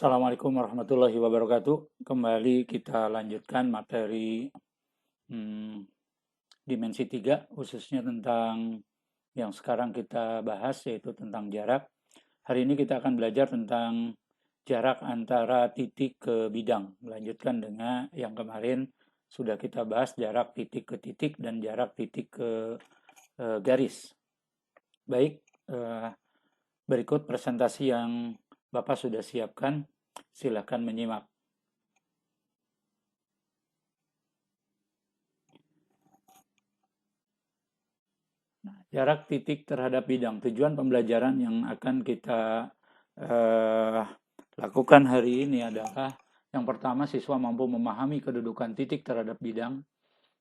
Assalamualaikum warahmatullahi wabarakatuh. Kembali kita lanjutkan materi hmm, dimensi 3, khususnya tentang yang sekarang kita bahas, yaitu tentang jarak. Hari ini kita akan belajar tentang jarak antara titik ke bidang. Melanjutkan dengan yang kemarin sudah kita bahas, jarak titik ke titik dan jarak titik ke garis. Baik, berikut presentasi yang Bapak sudah siapkan. Silakan menyimak. Jarak titik terhadap bidang. Tujuan pembelajaran yang akan kita lakukan hari ini adalah yang pertama, siswa mampu memahami kedudukan titik terhadap bidang,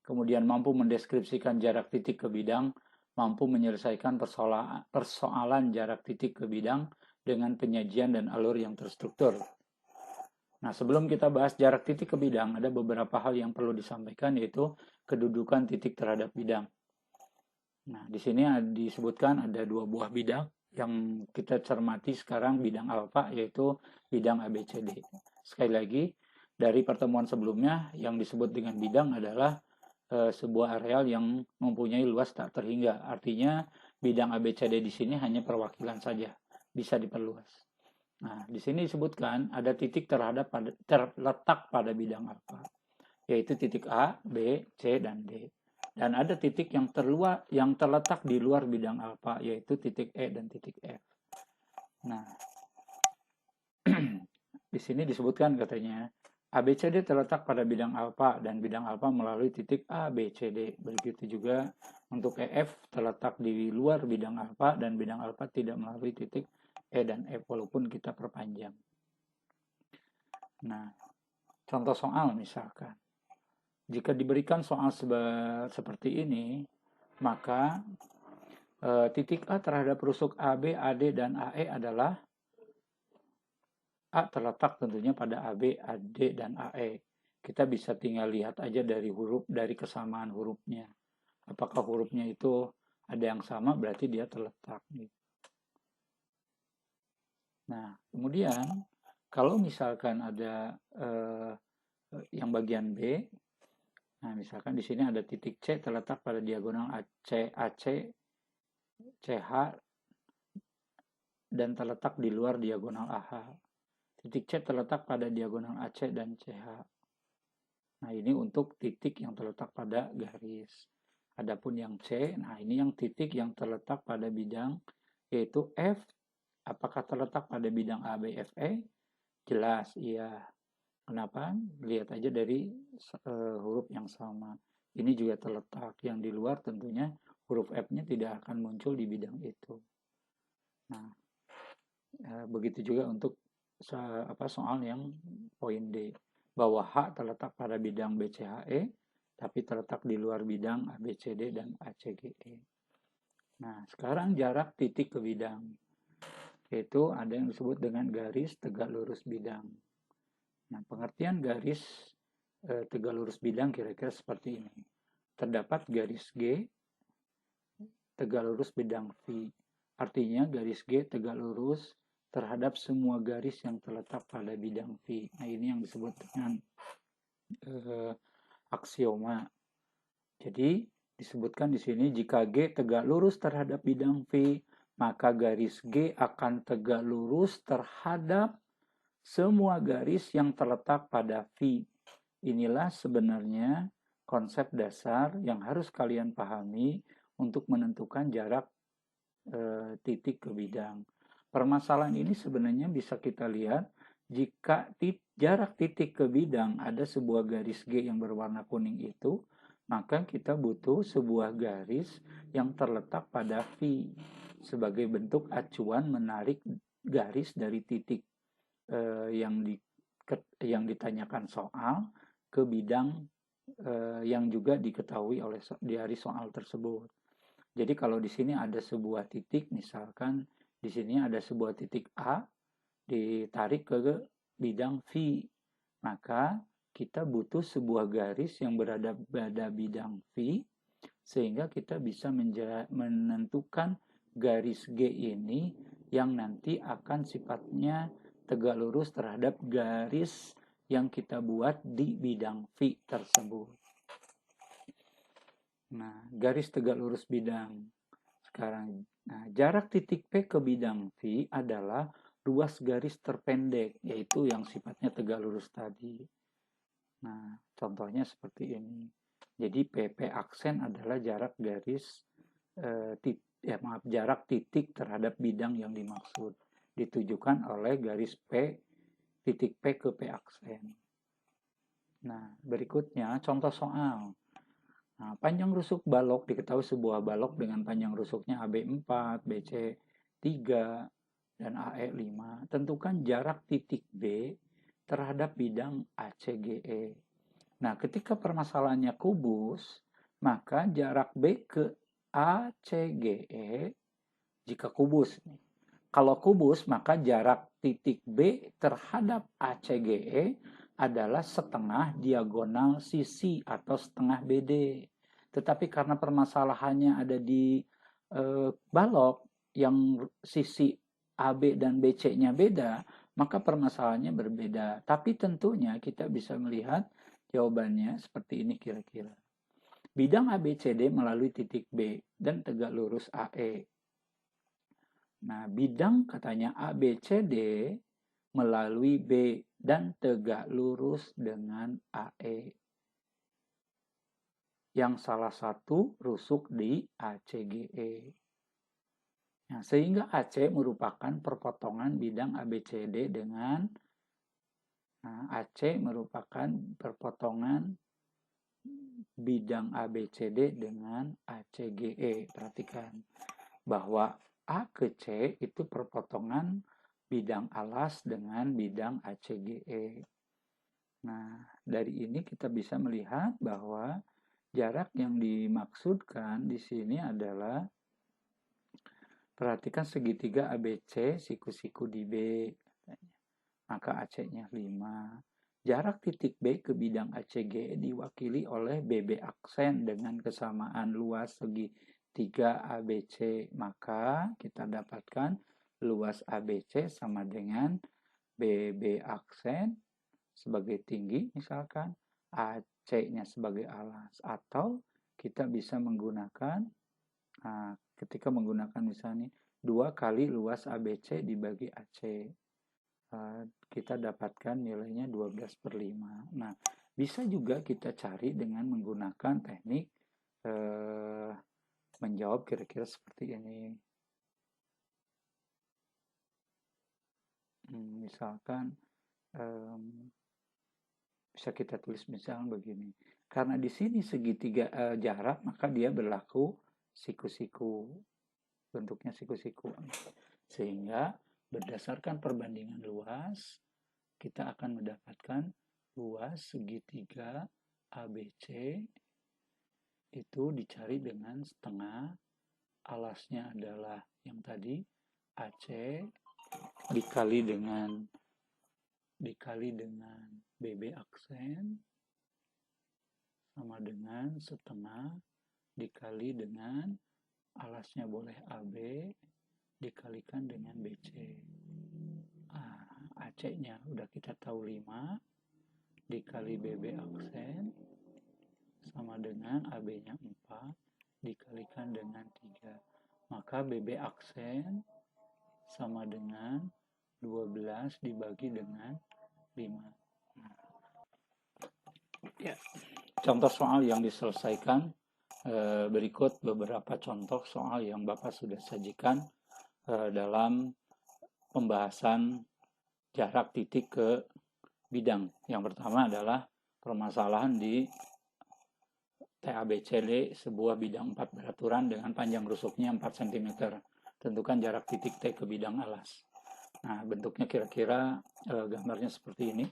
kemudian mampu mendeskripsikan jarak titik ke bidang, mampu menyelesaikan persoalan jarak titik ke bidang dengan penyajian dan alur yang terstruktur. Nah, sebelum kita bahas jarak titik ke bidang, ada beberapa hal yang perlu disampaikan, yaitu kedudukan titik terhadap bidang. Nah, di sini disebutkan ada dua buah bidang yang kita cermati sekarang, bidang alfa, yaitu bidang ABCD. Sekali lagi, dari pertemuan sebelumnya yang disebut dengan bidang adalah sebuah areal yang mempunyai luas tak terhingga. Artinya bidang ABCD di sini hanya perwakilan saja, bisa diperluas. Nah, di sini disebutkan ada titik terletak pada bidang alfa, yaitu titik A, B, C, dan D. Dan ada titik yang terletak di luar bidang alfa, yaitu titik E dan titik F. Nah, di sini disebutkan katanya ABCD terletak pada bidang alfa dan bidang alfa melalui titik ABCD. Begitu juga untuk EF terletak di luar bidang alfa dan bidang alfa tidak melalui titik E dan F walaupun kita perpanjang. Nah, contoh soal misalkan. Jika diberikan soal seperti ini, maka titik A terhadap rusuk AB, AD, dan AE adalah A terletak tentunya pada AB, AD, dan AE. Kita bisa tinggal lihat aja dari kesamaan hurufnya. Apakah hurufnya itu ada yang sama, berarti dia terletak. Nah, kemudian kalau misalkan ada yang bagian B, nah misalkan di sini ada titik C terletak pada diagonal AC, CH, dan terletak di luar diagonal AH. Titik C terletak pada diagonal AC dan CH. Nah, ini untuk titik yang terletak pada garis. Adapun yang C, nah ini yang titik yang terletak pada bidang, yaitu F. Apakah terletak pada bidang ABFE? Jelas, iya. Kenapa? Lihat aja dari huruf yang sama. Ini juga terletak. Yang di luar tentunya huruf F-nya tidak akan muncul di bidang itu. Nah, begitu juga untuk soal yang poin D. Bahwa H terletak pada bidang BCHE, tapi terletak di luar bidang ABCD dan ACGE. Nah, sekarang jarak titik ke bidang. Yaitu ada yang disebut dengan garis tegak lurus bidang. Nah, pengertian garis tegak lurus bidang kira-kira seperti ini. Terdapat garis G tegak lurus bidang V. Artinya garis G tegak lurus terhadap semua garis yang terletak pada bidang V. Nah, ini yang disebut dengan aksioma. Jadi, disebutkan di sini jika G tegak lurus terhadap bidang V, maka garis G akan tegak lurus terhadap semua garis yang terletak pada V. Inilah sebenarnya konsep dasar yang harus kalian pahami untuk menentukan jarak titik ke bidang. Permasalahan ini sebenarnya bisa kita lihat jika jarak titik ke bidang ada sebuah garis G yang berwarna kuning itu, maka kita butuh sebuah garis yang terletak pada V sebagai bentuk acuan menarik garis dari titik yang ditanyakan soal ke bidang yang juga diketahui di hari soal tersebut. Jadi kalau di sini ada sebuah titik, misalkan di sini ada sebuah titik A ditarik ke bidang V, maka kita butuh sebuah garis yang berada pada bidang V sehingga kita bisa menentukan garis G ini yang nanti akan sifatnya tegak lurus terhadap garis yang kita buat di bidang V tersebut. Nah, garis tegak lurus bidang sekarang. Nah, jarak titik P ke bidang V adalah ruas garis terpendek, yaitu yang sifatnya tegak lurus tadi. Nah, contohnya seperti ini. Jadi PP aksen adalah jarak garis jarak titik terhadap bidang yang dimaksud, ditujukan oleh garis P, titik P ke P aksen. Nah, berikutnya contoh soal. Nah, panjang rusuk balok, diketahui sebuah balok dengan panjang rusuknya AB4, BC3, dan AE5. Tentukan jarak titik B terhadap bidang ACGE. Nah, ketika permasalahannya kubus, maka jarak B ke ACGE jika kubus. Kalau kubus, maka jarak titik B terhadap ACGE adalah setengah diagonal sisi atau setengah BD. Tetapi karena permasalahannya ada di balok yang sisi AB dan BC-nya beda, maka permasalahannya berbeda. Tapi tentunya kita bisa melihat jawabannya seperti ini kira-kira. Bidang ABCD melalui titik B dan tegak lurus AE. Nah, bidang katanya ABCD melalui B dan tegak lurus dengan AE. Yang salah satu rusuk di ACGE. Nah, sehingga AC merupakan perpotongan bidang ABCD dengan AC merupakan perpotongan bidang ABCD dengan ACGE. Perhatikan bahwa A ke C itu perpotongan bidang alas dengan bidang ACGE. Nah, dari ini kita bisa melihat bahwa jarak yang dimaksudkan di sini adalah, perhatikan segitiga ABC, siku-siku di B, maka AC-nya 5. Jarak titik B ke bidang ACGE diwakili oleh BB aksen dengan kesamaan luas segitiga ABC. Maka kita dapatkan luas ABC sama dengan BB aksen sebagai tinggi misalkan, AC-nya sebagai alas. Atau kita bisa menggunakan, ketika menggunakan misalnya 2 kali luas ABC dibagi AC, kita dapatkan nilainya 12/5. Nah, bisa juga kita cari dengan menggunakan teknik menjawab kira-kira seperti ini. Misalkan bisa kita tulis misalnya begini. Karena di sini segitiga jarak, maka dia berlaku siku-siku. Bentuknya siku-siku. Sehingga berdasarkan perbandingan luas, kita akan mendapatkan luas segitiga ABC itu dicari dengan setengah, alasnya adalah yang tadi AC dikali dengan BB aksen sama dengan setengah dikali dengan alasnya boleh AB dikalikan dengan BC. AC-nya udah kita tahu 5 dikali BB aksen sama dengan AB-nya 4 dikalikan dengan 3. Maka BB aksen sama dengan 12 dibagi dengan 5. Ya. Contoh soal yang diselesaikan berikut beberapa contoh soal yang Bapak sudah sajikan dalam pembahasan jarak titik ke bidang. Yang pertama adalah permasalahan di TABCD, sebuah bidang 4 beraturan dengan panjang rusuknya 4 cm. Tentukan jarak titik T ke bidang alas. Nah, bentuknya kira-kira gambarnya seperti ini.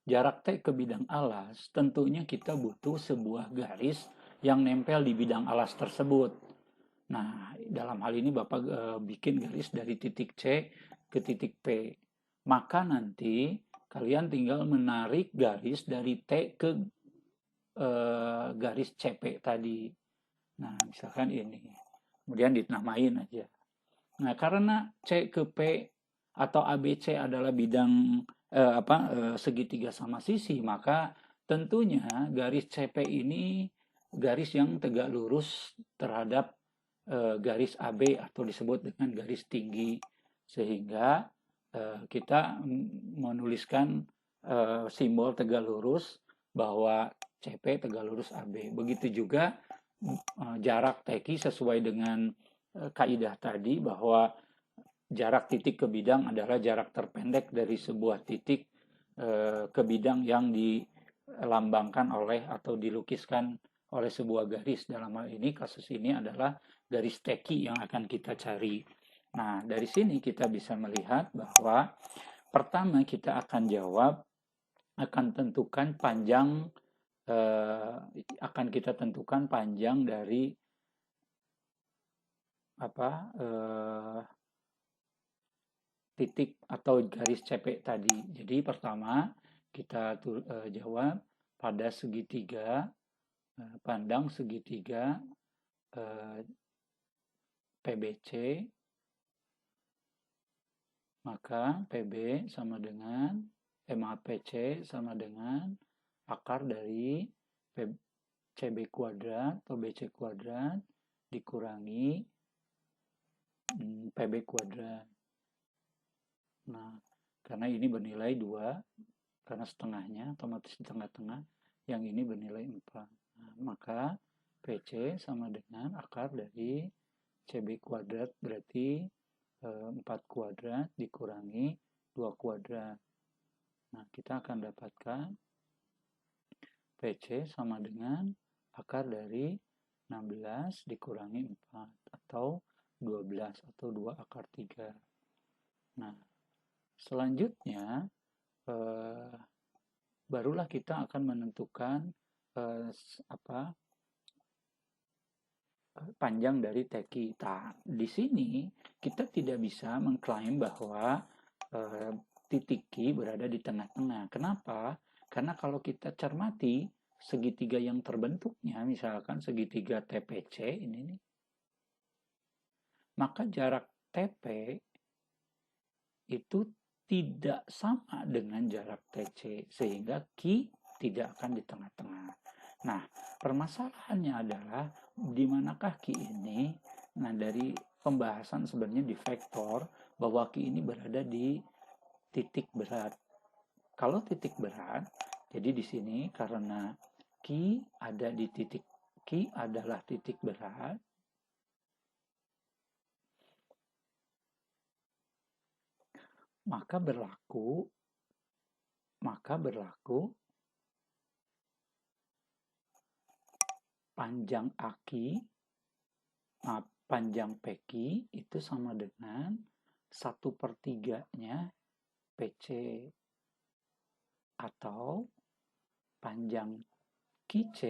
Jarak T ke bidang alas, tentunya kita butuh sebuah garis yang nempel di bidang alas tersebut. Nah, dalam hal ini Bapak bikin garis dari titik C ke titik P. Maka nanti kalian tinggal menarik garis dari T ke garis CP tadi. Nah, misalkan ini. Kemudian dinamain aja. Nah, karena C ke P atau ABC adalah bidang segitiga sama sisi, maka tentunya garis CP ini garis yang tegak lurus terhadap garis AB atau disebut dengan garis tinggi, sehingga kita menuliskan simbol tegak lurus bahwa CP tegak lurus AB. Begitu juga jarak TQ sesuai dengan kaidah tadi bahwa jarak titik ke bidang adalah jarak terpendek dari sebuah titik ke bidang yang dilambangkan oleh atau dilukiskan oleh sebuah garis. Dalam hal ini, kasus ini adalah garis TQ yang akan kita cari. Nah, dari sini kita bisa melihat bahwa pertama kita akan jawab, akan tentukan panjang, akan kita tentukan panjang dari titik atau garis CP tadi. Jadi pertama kita jawab pada segitiga, pandang segitiga PBC, maka PB sama dengan PC sama dengan akar dari CB kuadrat atau BC kuadrat dikurangi PB kuadrat. Nah, karena ini bernilai 2, karena setengahnya, otomatis di tengah-tengah, yang ini bernilai 4. Nah, maka PC sama dengan akar dari CB kuadrat, berarti 4 kuadrat dikurangi 2 kuadrat. Nah, kita akan dapatkan PC sama dengan akar dari 16 dikurangi 4, atau 12, atau 2 akar 3. Nah, selanjutnya barulah kita akan menentukan panjang dari TQ. Di sini kita tidak bisa mengklaim bahwa titik Q berada di tengah-tengah. Kenapa? Karena kalau kita cermati segitiga yang terbentuknya, misalkan segitiga TPC ini nih, maka jarak TP itu tidak sama dengan jarak TC, sehingga Q tidak akan di tengah-tengah. Nah, permasalahannya adalah di manakah Q ini? Nah, dari pembahasan sebenarnya di vektor bahwa Q ini berada di titik berat. Kalau titik berat, jadi di sini karena Q ada di titik, Q adalah titik berat, maka berlaku panjang AQ, panjang PQ itu sama dengan 1/3-nya PC, atau panjang QC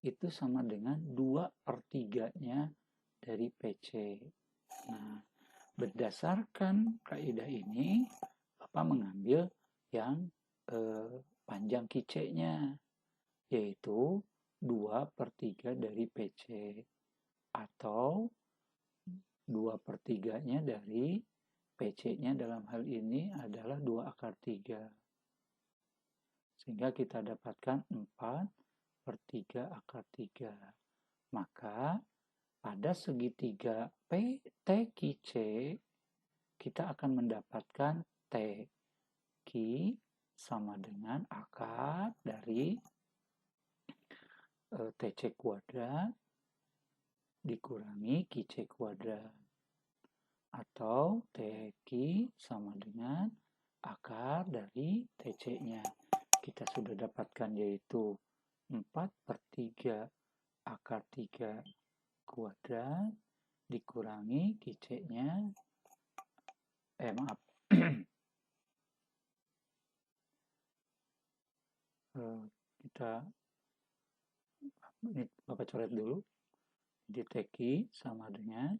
itu sama dengan 2/3-nya dari PC. Nah, berdasarkan kaidah ini, Bapak mengambil yang panjang QC-nya, yaitu 2/3 dari PC, atau 2/3-nya dari PC-nya dalam hal ini adalah 2 akar 3. Sehingga kita dapatkan 4/3 akar 3. Maka pada segitiga PTQC kita akan mendapatkan TQ sama dengan akar dari TC kuadrat dikurangi QC kuadrat, atau TQ sama dengan akar dari TC-nya. Kita sudah dapatkan, yaitu 4/3 akar 3 kuadrat dikurangi QC-nya, kita ini Bapak coret dulu. Di TQ sama dengan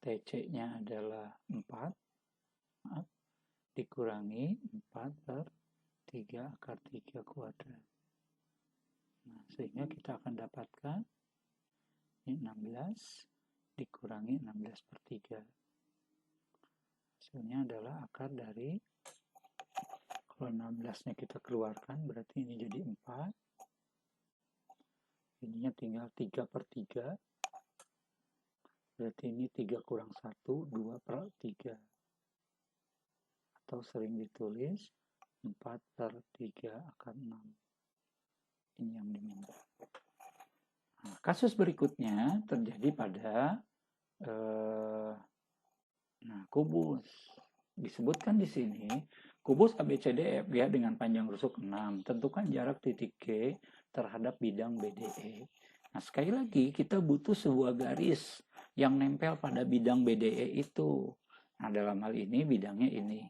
TC-nya adalah 4, dikurangi 4/3 akar 3 kuadrat. Nah, sehingga kita akan dapatkan ini 16 dikurangi 16/3. Hasilnya adalah akar dari, kalau 16-nya kita keluarkan, berarti ini jadi 4. Ininya tinggal 3/3. Berarti ini 3 kurang 1, 2/3. Atau sering ditulis 4/3 akar 6. Ini yang diminta. Nah, kasus berikutnya terjadi pada kubus. Disebutkan di sini, kubus ABCDF ya dengan panjang rusuk 6. Tentukan jarak titik G terhadap bidang BDE. Nah, sekali lagi kita butuh sebuah garis yang nempel pada bidang BDE itu. Nah, dalam hal ini bidangnya ini.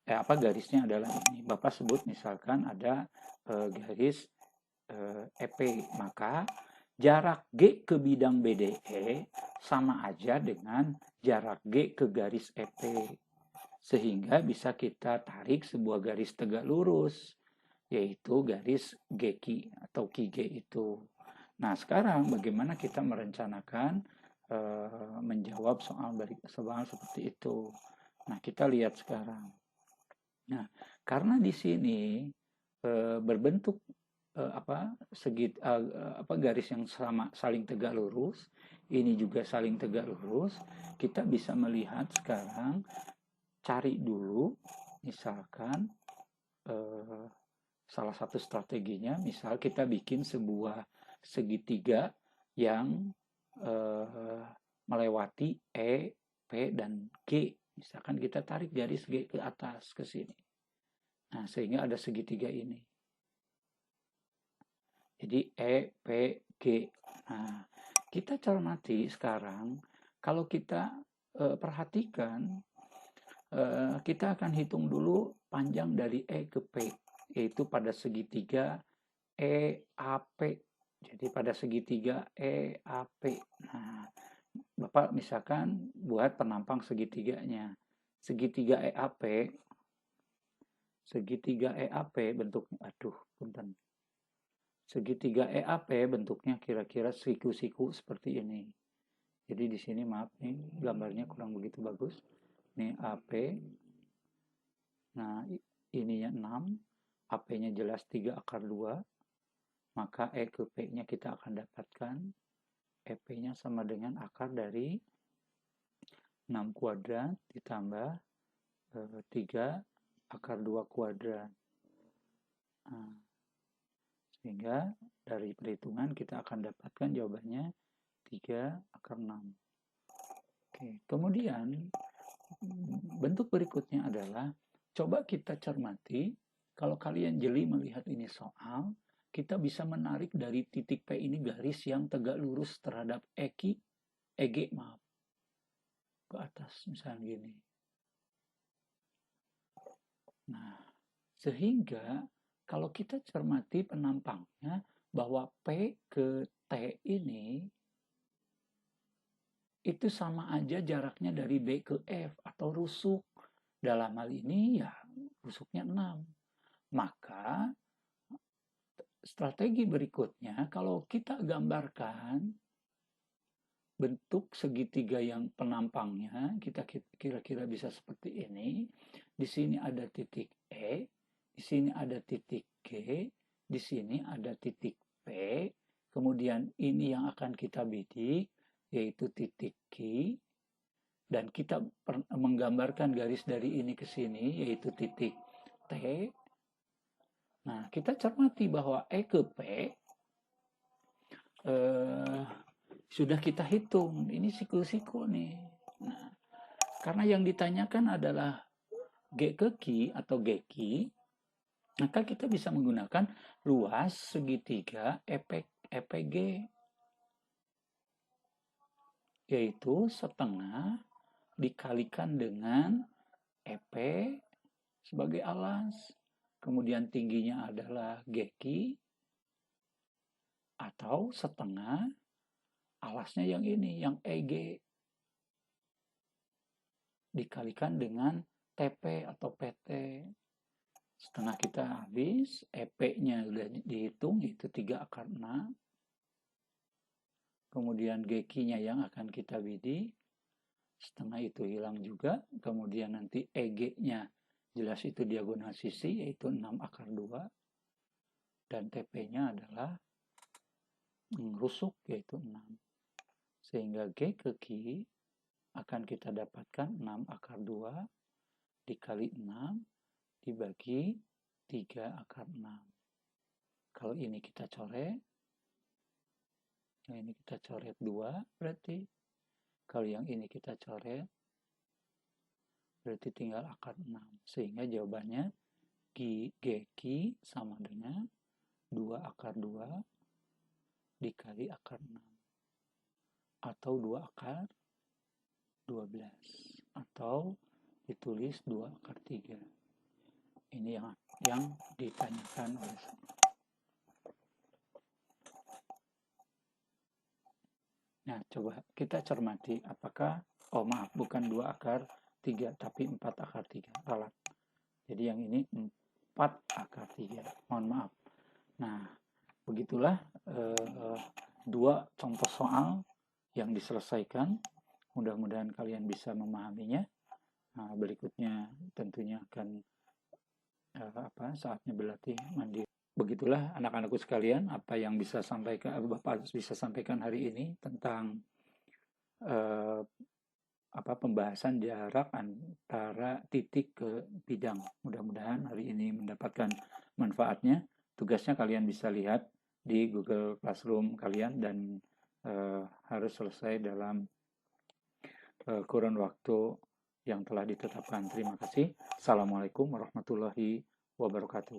Garisnya adalah ini. Bapak sebut misalkan ada garis EP, maka jarak G ke bidang BDE sama aja dengan jarak G ke garis EP. Sehingga bisa kita tarik sebuah garis tegak lurus, yaitu garis GQ atau QG itu. Nah, sekarang bagaimana kita merencanakan menjawab soal seperti itu. Nah, kita lihat sekarang. Nah, karena di sini berbentuk garis yang sama saling tegak lurus, ini juga saling tegak lurus, kita bisa melihat sekarang, cari dulu misalkan salah satu strateginya, misal kita bikin sebuah segitiga yang melewati E, P, dan G. Misalkan kita tarik garis G ke atas ke sini. Nah, sehingga ada segitiga ini. Jadi E, P, G. Nah, kita cermati sekarang, kalau kita perhatikan, kita akan hitung dulu panjang dari E ke P, yaitu pada segitiga EAP. Jadi pada segitiga EAP. Nah, Bapak misalkan buat penampang segitiganya. Segitiga EAP bentuknya, punten. Segitiga EAP bentuknya kira-kira siku-siku seperti ini. Jadi di sini maaf nih gambarnya kurang begitu bagus. Ini AP. Nah, ininya 6. AP-nya jelas 3 akar 2. Maka E ke P-nya kita akan dapatkan EP-nya sama dengan akar dari 6 kuadrat ditambah 3 akar 2 kuadrat. Nah, sehingga dari perhitungan kita akan dapatkan jawabannya 3 akar 6. Oke, kemudian bentuk berikutnya adalah, coba kita cermati, kalau kalian jeli melihat ini soal, kita bisa menarik dari titik P ini garis yang tegak lurus terhadap EG ke atas, misalnya gini. Nah, sehingga kalau kita cermati penampangnya, bahwa P ke T ini itu sama aja jaraknya dari B ke F atau rusuk. Dalam hal ini ya rusuknya 6. Maka strategi berikutnya, kalau kita gambarkan bentuk segitiga yang penampangnya, kita kira-kira bisa seperti ini. Di sini ada titik E, di sini ada titik G, di sini ada titik P, kemudian ini yang akan kita bidik, yaitu titik Q, dan kita menggambarkan garis dari ini ke sini, yaitu titik T. Nah, kita cermati bahwa E ke P sudah kita hitung. Ini siku-siku nih. Nah, karena yang ditanyakan adalah G ke Q atau GQ, maka kita bisa menggunakan luas segitiga EPG, yaitu setengah dikalikan dengan EP sebagai alas. Kemudian tingginya adalah GQ, atau setengah alasnya yang ini, yang EG, dikalikan dengan TP atau PT. Setengah kita habis, EP-nya udah dihitung, itu 3 akar 6. Kemudian GQ-nya yang akan kita bidik, setengah itu hilang juga, kemudian nanti EG-nya jelas itu diagonal sisi, yaitu 6 akar 2, dan TP-nya adalah rusuk, yaitu 6. Sehingga G ke Q akan kita dapatkan 6 akar 2 dikali 6 dibagi 3 akar 6. Kalau ini kita coret, yang ini kita coret 2 berarti. Kalau yang ini kita coret, berarti tinggal akar 6. Sehingga jawabannya GQ sama dengan 2 akar 2 dikali akar 6. Atau 2 akar 12. Atau ditulis 2 akar 3. Ini yang ditanyakan oleh saya. Nah, coba kita cermati apakah, bukan 2 akar 3, tapi 4 akar 3, ralat. Jadi yang ini 4 akar 3, mohon maaf. Nah, begitulah 2 contoh soal yang diselesaikan. Mudah-mudahan kalian bisa memahaminya. Nah, berikutnya tentunya akan saatnya berlatih mandiri. Begitulah anak-anakku sekalian, apa yang bisa Bapak bisa sampaikan hari ini tentang pembahasan jarak antara titik ke bidang. Mudah-mudahan hari ini mendapatkan manfaatnya. Tugasnya kalian bisa lihat di Google Classroom kalian dan harus selesai dalam kurun waktu yang telah ditetapkan. Terima kasih. Assalamualaikum warahmatullahi wabarakatuh.